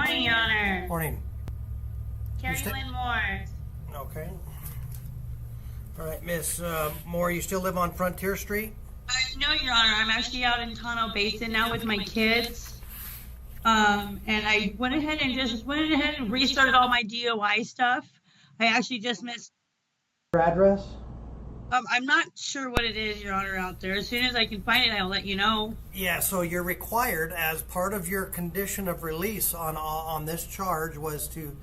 morning, Your Honor. Morning. Carrie Lynn Moore. Okay. All right, Miss Moore, you still live on Frontier Street? No, Your Honor. I'm actually out in Tonto Basin now with my kids. And I went ahead and restarted all my DOI stuff. I actually just missed Your address? I'm not sure what it is, Your Honor, out there. As soon as I can find it, I'll let you know. Yeah, so you're required, as part of your condition of release on this charge, was to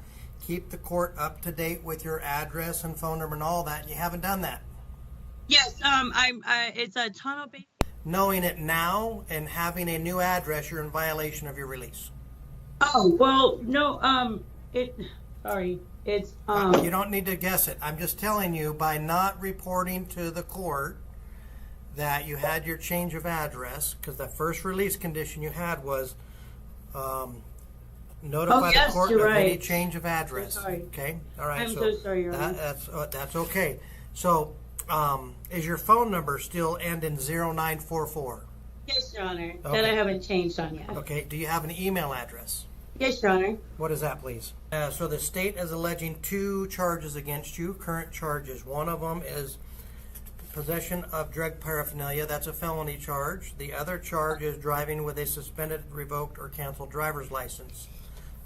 keep the court up to date with your address and phone number and all that. And you haven't done that. Yes, it's a Tonto Basin. Knowing it now and having a new address, you're in violation of your release. Oh, well, no, it's You don't need to guess it. I'm just telling you, by not reporting to the court that you had your change of address, because the first release condition you had was notify the court of any change of address. Sorry. Okay? All right. I'm so sorry, Your Honor. That's okay. So, is your phone number still end in 0944? Yes, Your Honor. Okay. That I haven't changed on yet. Okay. Do you have an email address? Yes, Your Honor. What is that, please? So the state is alleging 2 charges against you, current charges. One of them is possession of drug paraphernalia. That's a felony charge. The other charge is driving with a suspended, revoked, or canceled driver's license.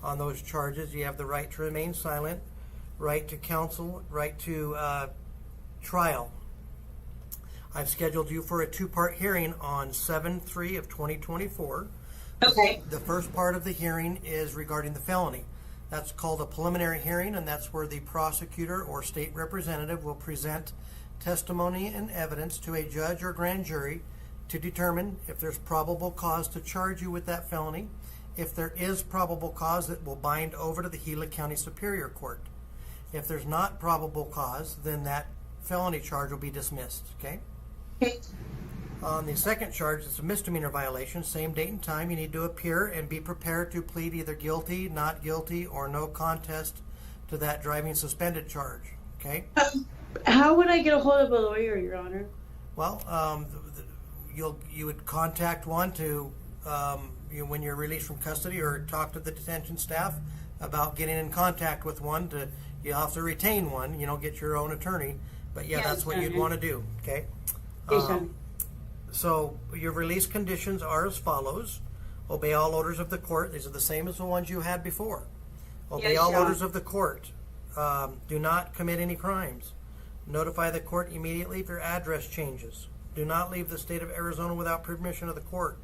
On those charges, you have the right to remain silent, right to counsel, right to trial. I've scheduled you for a 2-part hearing on 7/3 of 2024. Okay. The first part of the hearing is regarding the felony. That's called a preliminary hearing, and that's where the prosecutor or state representative will present testimony and evidence to a judge or grand jury to determine if there's probable cause to charge you with that felony. If there is probable cause, it will bind over to the Gila County Superior Court. If there's not probable cause, then that felony charge will be dismissed, okay? Okay. On the second charge, it's a misdemeanor violation, same date and time. You need to appear and be prepared to plead either guilty, not guilty, or no contest to that driving suspended charge, okay? How would I get a hold of a lawyer, Your Honor? Well, you would contact one to when you're released from custody, or talk to the detention staff about getting in contact with one. You have to retain one, get your own attorney. But yeah, that's what you'd want to do, okay? Yes, Your Honor. So your release conditions are as follows. Obey all orders of the court. These are the same as the ones you had before. Obey all orders of the court. Do not commit any crimes. Notify the court immediately if your address changes. Do not leave the state of Arizona without permission of the court.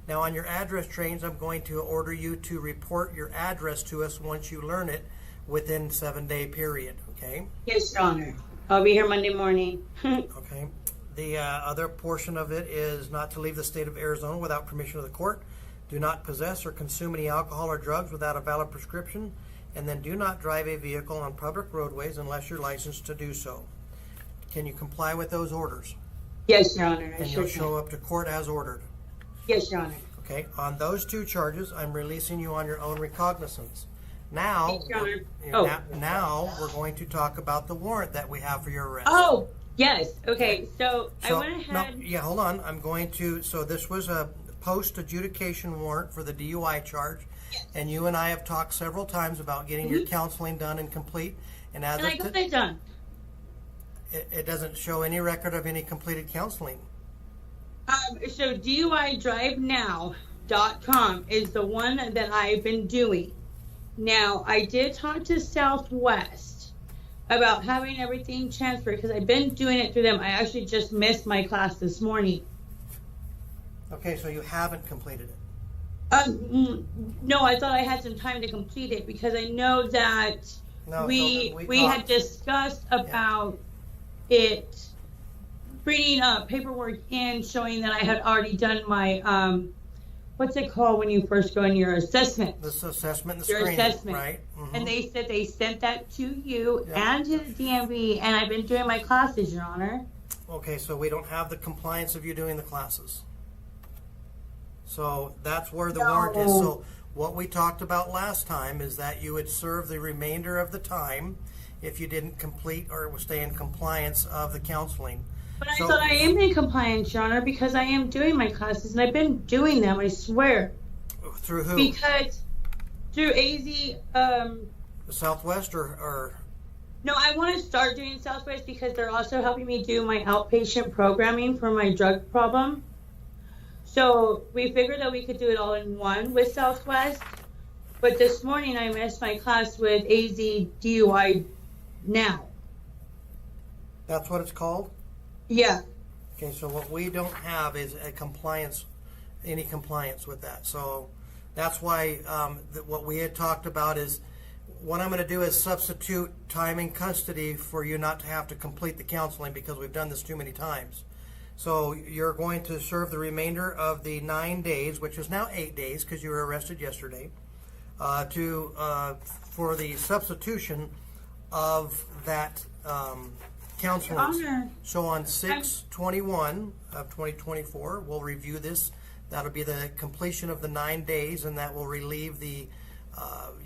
Now on your address change, I'm going to order you to report your address to us once you learn it within 7-day period, okay? Yes, Your Honor. I'll be here Monday morning. Okay. The other portion of it is not to leave the state of Arizona without permission of the court. Do not possess or consume any alcohol or drugs without a valid prescription. And then do not drive a vehicle on public roadways unless you're licensed to do so. Can you comply with those orders? Yes, Your Honor. And you'll show up to court as ordered. Yes, Your Honor. Okay. On those 2 charges, I'm releasing you on your own recognizance. Now, Yes, Your Honor. now we're going to talk about the warrant that we have for your arrest. Oh, yes. Okay. So I went ahead. No, yeah, hold on. I'm going to. So this was a post-adjudication warrant for the DUI charge, and you and I have talked several times about getting your counseling done and complete. And as I got that done. It doesn't show any record of any completed counseling. So DUIDriveNow.com is the one that I've been doing. Now, I did talk to Southwest about having everything transferred because I've been doing it through them. I actually just missed my class this morning. Okay, so you haven't completed it. No, I thought I had some time to complete it because I know that we had discussed about it bringing paperwork in showing that I had already done my what's it called when you first go in your assessment? This assessment, your screening, assessment, right? Mm-hmm. And they said they sent that to you and to the DMV, and I've been doing my classes, Your Honor. Okay, so we don't have the compliance of you doing the classes. So that's where the warrant is. So what we talked about last time is that you would serve the remainder of the time if you didn't complete or stay in compliance of the counseling. But I thought I am in compliance, Your Honor, because I am doing my classes, and I've been doing them, I swear. Through who? Because through AZ. The Southwest or? No, I want to start doing Southwest because they're also helping me do my outpatient programming for my drug problem. So we figured that we could do it all in one with Southwest. But this morning I missed my class with AZ DUI now. That's what it's called? Yeah. Okay, so what we don't have is a compliance, any compliance with that. So that's why what we had talked about is what I'm going to do is substitute time in custody for you not to have to complete the counseling because we've done this too many times. So you're going to serve the remainder of the 9 days, which is now 8 days because you were arrested yesterday, for the substitution of that counseling. So on 6/21 of 2024, we'll review this. That'll be the completion of the 9 days, and that will relieve the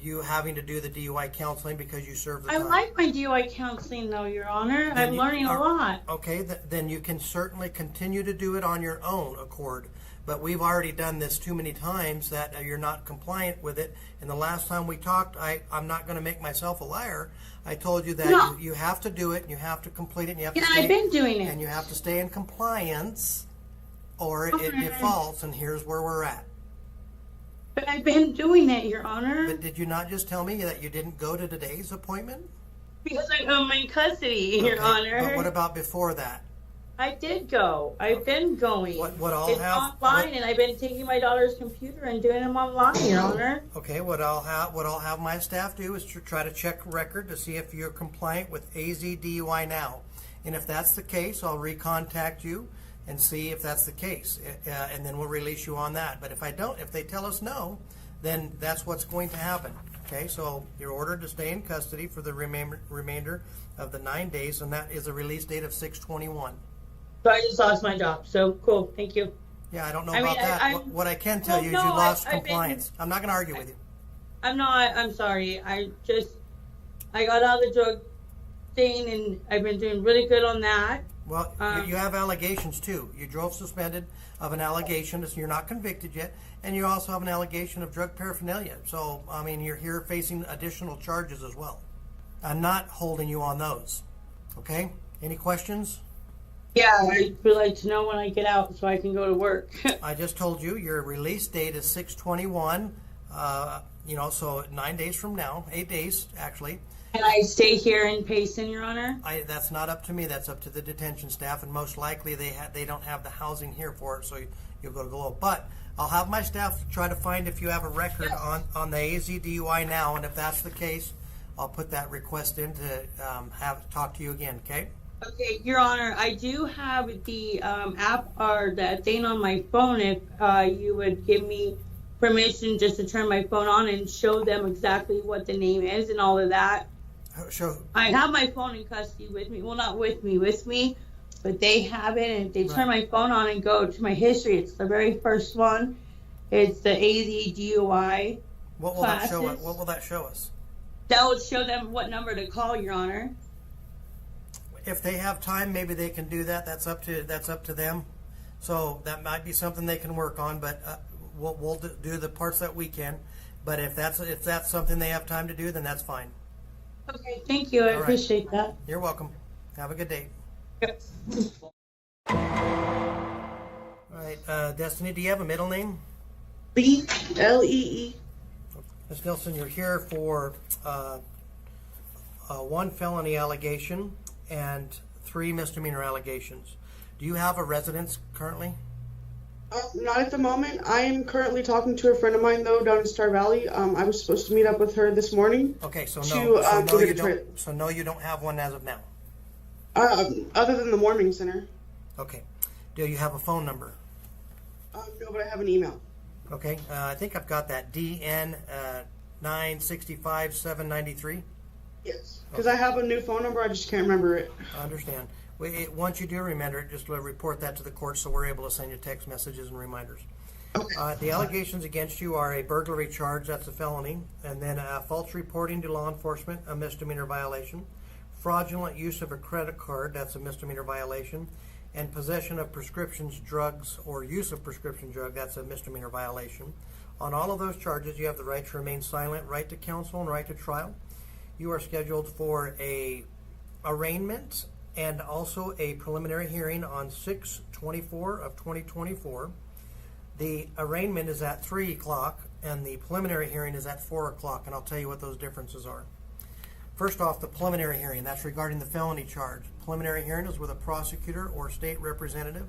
you having to do the DUI counseling because you served the time. I like my DUI counseling, though, Your Honor. I'm learning a lot. Okay, then you can certainly continue to do it on your own accord. But we've already done this too many times that you're not compliant with it. And the last time we talked, I'm not going to make myself a liar. I told you that you have to do it, and you have to complete it, and you have to stay, I've been doing it. And you have to stay in compliance, or it defaults, and here's where we're at. But I've been doing it, Your Honor. But did you not just tell me that you didn't go to today's appointment? Because I'm in custody, Your Honor. But what about before that? I did go. I've been going. It's online, and I've been taking my daughter's computer and doing them online, Your Honor. Okay, what I'll have my staff do is to try to check record to see if you're compliant with AZ DUI now. And if that's the case, I'll recontact you and see if that's the case, and then we'll release you on that. But if they tell us no, then that's what's going to happen. Okay, so you're ordered to stay in custody for the remainder of the 9 days, and that is a release date of 6/21. So I just lost my job. So cool, thank you. Yeah, I don't know about that. What I can tell you is you lost compliance. I'm not going to argue with you. I'm not. I'm sorry. I got out of the drug thing, and I've been doing really good on that. Well, you have allegations too. You drove suspended of an allegation, so you're not convicted yet, and you also have an allegation of drug paraphernalia. So, I mean, you're here facing additional charges as well. I'm not holding you on those. Okay? Any questions? Yeah, I would like to know when I get out so I can go to work. I just told you your release date is 6/21. So 9 days from now, 8 days actually. Can I stay here in Payson, Your Honor? That's not up to me. That's up to the detention staff, and most likely they don't have the housing here for it, so you'll go to Glow. But I'll have my staff try to find if you have a record on the AZ DUI now, and if that's the case, I'll put that request in to talk to you again. Okay? Okay, Your Honor, I do have the app or the thing on my phone. If you would give me permission just to turn my phone on and show them exactly what the name is and all of that. Sure. I have my phone in custody with me. Well, not with me, but they have it. And if they turn my phone on and go to my history, it's the very first one. It's the AZ DUI. What will that show us? What will that show us? That will show them what number to call, Your Honor. If they have time, maybe they can do that. That's up to them. So that might be something they can work on. But we'll do the parts that we can. But if that's something they have time to do, then that's fine. Okay, thank you. I appreciate that. You're welcome. Have a good day. Yep. All right, Destiny, do you have a middle name? Lee. Ms. Nilsson, you're here for one felony allegation and 3 misdemeanor allegations. Do you have a residence currently? Not at the moment. I am currently talking to a friend of mine, though, down in Star Valley. I was supposed to meet up with her this morning. Okay, so no, you don't have one as of now? Other than the warming center. Okay. Do you have a phone number? No, but I have an email. Okay, I think I've got that. DN 965-793? Yes, because I have a new phone number. I just can't remember it. I understand. Once you do remember it, just report that to the court so we're able to send you text messages and reminders. Okay. The allegations against you are a burglary charge, that's a felony, and then false reporting to law enforcement, a misdemeanor violation, fraudulent use of a credit card, that's a misdemeanor violation, and possession of prescription drugs or use of prescription drug, that's a misdemeanor violation. On all of those charges, you have the right to remain silent, right to counsel, and right to trial. You are scheduled for a arraignment and also a preliminary hearing on 6/24 of 2024. The arraignment is at 3 o'clock and the preliminary hearing is at 4 o'clock, and I'll tell you what those differences are. First off, the preliminary hearing, that's regarding the felony charge. Preliminary hearing is where the prosecutor or state representative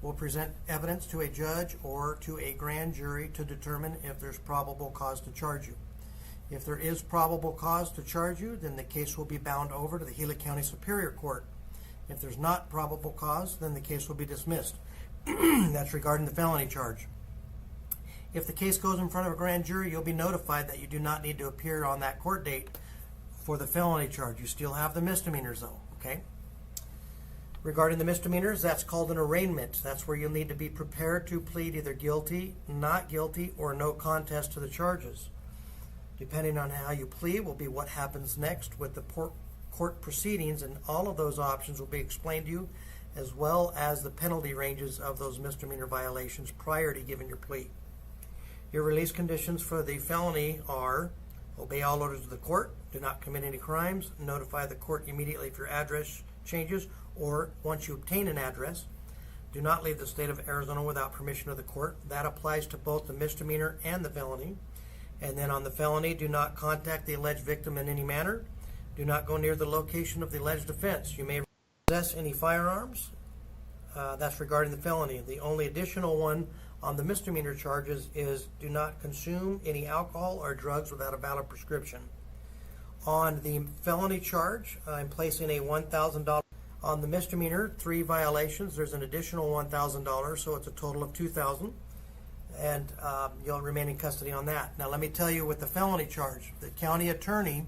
will present evidence to a judge or to a grand jury to determine if there's probable cause to charge you. If there is probable cause to charge you, then the case will be bound over to the Gila County Superior Court. If there's not probable cause, then the case will be dismissed. That's regarding the felony charge. If the case goes in front of a grand jury, you'll be notified that you do not need to appear on that court date for the felony charge. You still have the misdemeanors though, okay? Regarding the misdemeanors, that's called an arraignment. That's where you'll need to be prepared to plead either guilty, not guilty, or no contest to the charges. Depending on how you plead will be what happens next with the court proceedings, and all of those options will be explained to you, as well as the penalty ranges of those misdemeanor violations prior to giving your plea. Your release conditions for the felony are: obey all orders of the court, do not commit any crimes, notify the court immediately if your address changes, or once you obtain an address, do not leave the state of Arizona without permission of the court. That applies to both the misdemeanor and the felony. And then on the felony, do not contact the alleged victim in any manner. Do not go near the location of the alleged offense. You may possess any firearms. That's regarding the felony. The only additional one on the misdemeanor charges is do not consume any alcohol or drugs without a valid prescription. On the felony charge, I'm placing a $1,000. On the misdemeanor, 3 violations, there's an additional $1,000, so it's a total of $2,000. And you'll remain in custody on that. Now let me tell you with the felony charge, the county attorney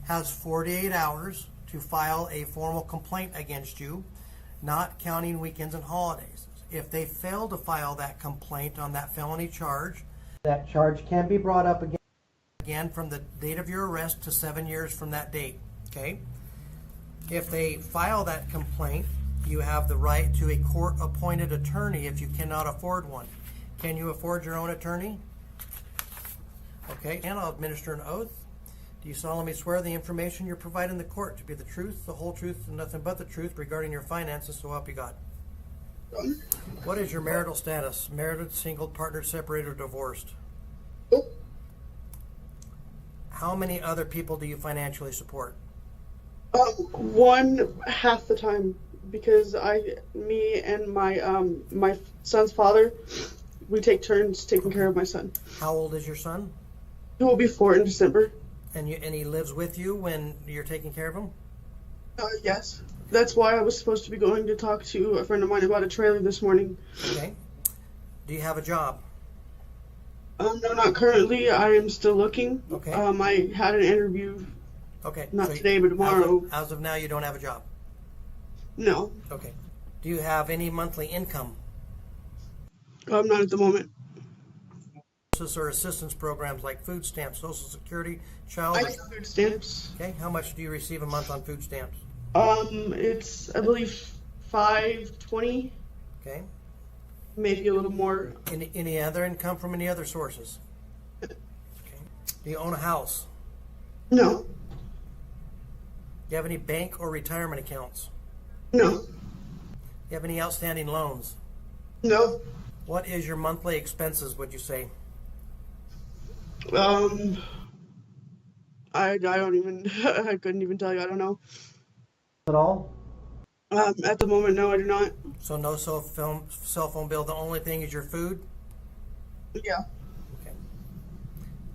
has 48 hours to file a formal complaint against you, not counting weekends and holidays. If they fail to file that complaint on that felony charge, that charge can be brought up again from the date of your arrest to 7 years from that date, okay? If they file that complaint, you have the right to a court-appointed attorney if you cannot afford one. Can you afford your own attorney? Okay, and I'll administer an oath. Do you solemnly swear the information you're providing the court to be the truth, the whole truth, and nothing but the truth regarding your finances, so help you God? What is your marital status? Married, single, partner, separated, or divorced? How many other people do you financially support? One half the time, because me and my son's father, we take turns taking care of my son. How old is your son? He will be 4 in December. And he lives with you when you're taking care of him? Yes. That's why I was supposed to be going to talk to a friend of mine about a trailer this morning. Okay. Do you have a job? No, not currently. I am still looking. Okay. I had an interview. Okay. Not so today, but tomorrow. As of now, you don't have a job? No. Okay. Do you have any monthly income? Not at the moment. Or assistance programs like food stamps, Social Security, I get food stamps. Okay. How much do you receive a month on food stamps? It's, I believe, $5.20. Okay. Maybe a little more. Any other income from any other sources? Okay. Do you own a house? No. Do you have any bank or retirement accounts? No. Do you have any outstanding loans? No. What is your monthly expenses, would you say? I don't even, I couldn't even tell you. I don't know. At all? At the moment, no, I do not. So no cell phone bill. The only thing is your food? Yeah. Okay.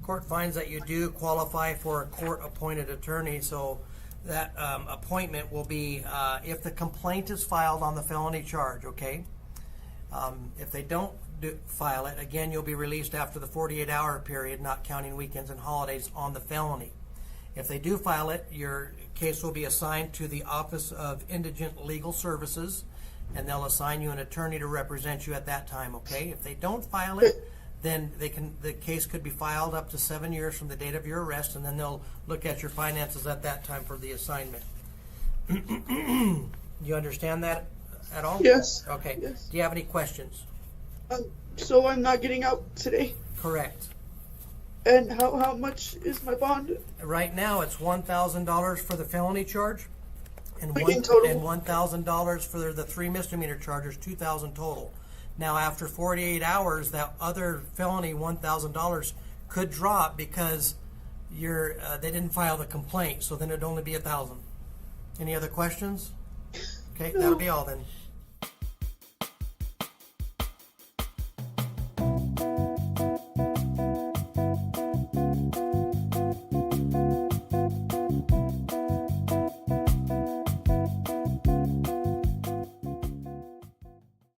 Court finds that you do qualify for a court-appointed attorney, so that appointment will be if the complaint is filed on the felony charge, okay? If they don't file it, again, you'll be released after the 48-hour period, not counting weekends and holidays on the felony. If they do file it, your case will be assigned to the Office of Indigent Legal Services, and they'll assign you an attorney to represent you at that time, okay? If they don't file it, then the case could be filed up to 7 years from the date of your arrest, and then they'll look at your finances at that time for the assignment. You understand that at all? Yes. Okay. Yes. Do you have any questions? So I'm not getting out today? Correct. And how much is my bond? Right now, it's $1,000 for the felony charge, and In total? and $1,000 for the 3 misdemeanor charges, $2,000 total. Now, after 48 hours, that other felony $1,000 could drop because they didn't file the complaint, so then it'd only be $1,000. Any other questions? Okay, that'll be all then.